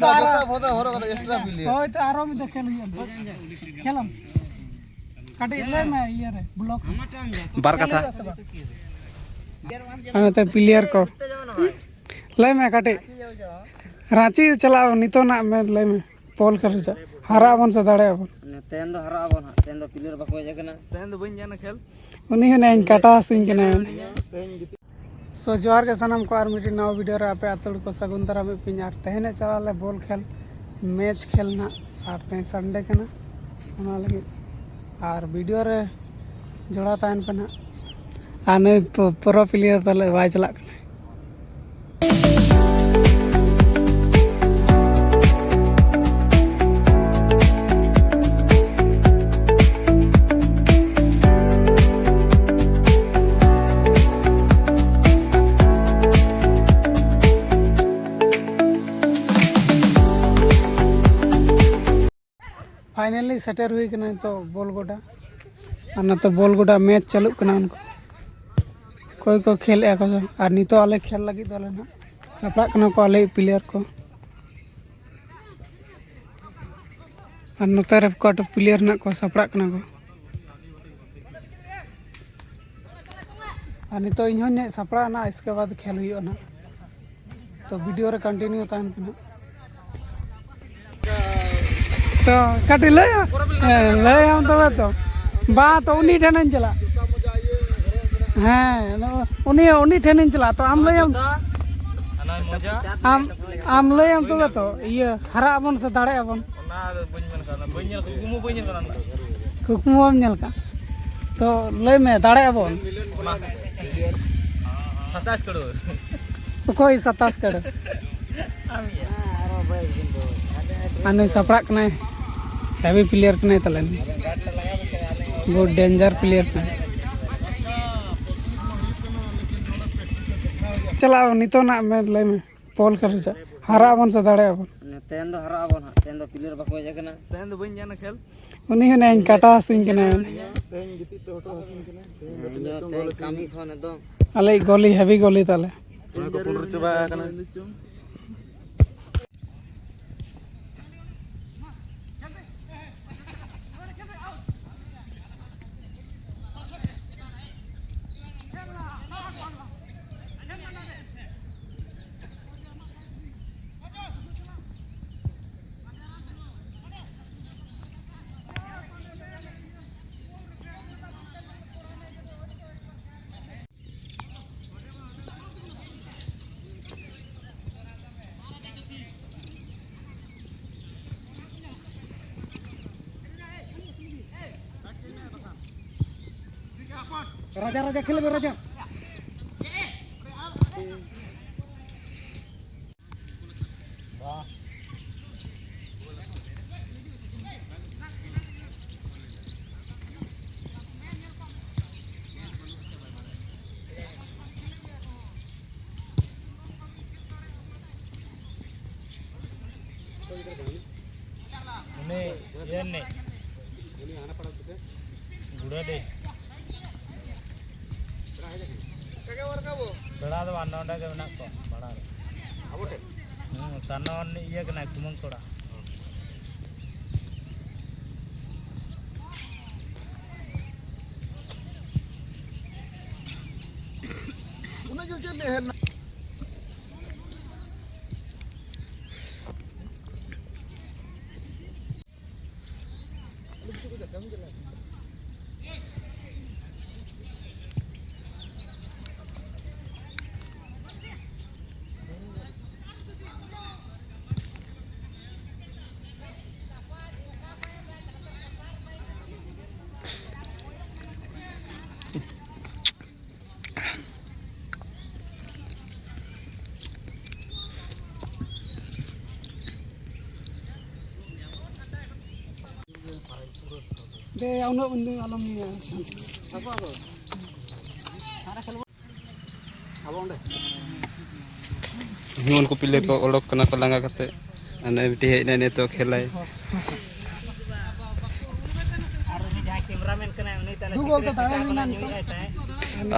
बोदा हरो कदा एक्स्ट्रा पिले होय तो आरो में खेल खेलम काटे ले में ये रे ब्लॉक बार कथा अनते प्लेयर को ले में काटे रांची चलाओ नितो ना में ले में पोल कर जा हरा बन से दाड़े अब तेन दो हरा बन तेन दो प्लेयर बाको जकना तेन दो बन जाना खेल उनी ने काटा सिंह के सो जोहार के सनम को आर मिटी नव वीडियो रे आपे आतड़ को सगुन तरह में पिंजार तहने चला ले बॉल खेल मैच खेलना और ते संडे कना ओना लगे और वीडियो रे जोड़ा तान कना आने प्रो प्लेयर तले वाय चला कना फाइनली सेटर हुई कना तो बॉल गोडा और ना तो बॉल गोडा मैच चालू कना उनको कोई को खेल को और नितो आले खेल लगी तो ना सपड़ा कना को आले प्लेयर को और नोतर को प्लेयर ना को सपड़ा कना को और नितो इन ने सपड़ा ना इसके बाद खेल हुई ना तो वीडियो रे कंटिन्यू तान कना तो काटी ले हम तो बा तो उन्हीं ठेन चला हाँ उन्हीं ठेन चला तो आम ले आम ले तो ये हरा बन से दाड़े बन कुकमु हम नेल का तो ले में दाड़े बन 27 करोड़ कोई 27 करोड़ आने सपड़ा कना हैवी प्लेयर कना तले बहुत डेंजर प्लेयर कना चलाओ नितो ना में ले में पोल कर जा हरा बन से दाड़े बन तेन दो हरा बन तेन दो प्लेयर बाको जकना तेन दो बन जाना खेल उनी ने काटा सिंह कना कामी खने दो अले गोली हैवी गोली तले को पुलर चबा कना राजा राजा खेल राजा गुड़ा दे बड़ा दो नोडा के बना को बड़ा अब टे सनन ये कना कुमंग कोड़ा उना जो चले है दे उन्हें उन्हें आलम नहीं हिमन को पिले को ओडक कना को लंगा कते अने बिटी हेज ने तो खेलाय कैमरामैन कना उनी ताले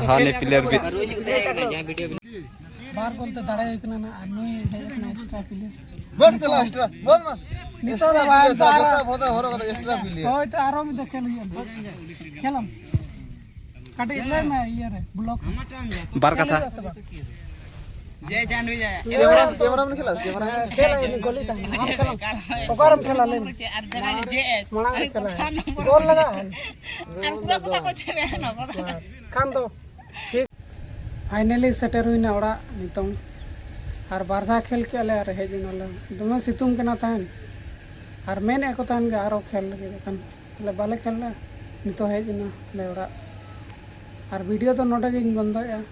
हां ने प्लेयर भी बार गोल तो दाड़ा एक ना आदमी है एक ना एक्स्ट्रा प्लेयर बैठ चला एक्स्ट्रा बोल मा नितो रे भाई जता होता हरो कदा एक्स्ट्रा प्लेयर होय तो आरो में देखे लिया खेलम काटे ले में ये रे ब्लॉक बार कथा जय जानवी जाय कैमरा में खेला कैमरा में खेला ये गोली था हम खेलम ओकरम खेला ले मणा खेला गोल लगा कान दो ठीक फाइनली सेटर हुई ना ओड़ा नितों और बारधा खेल के आले और हेज नाले दोनों सितुम के ना तहन और मेन एको तहन के आरो खेल लगे देखन ले बाले खेल ले नितो हेज ना ले ओड़ा और वीडियो तो नोटे गिन बंद या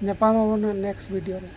नेक्स्ट वीडियो रे।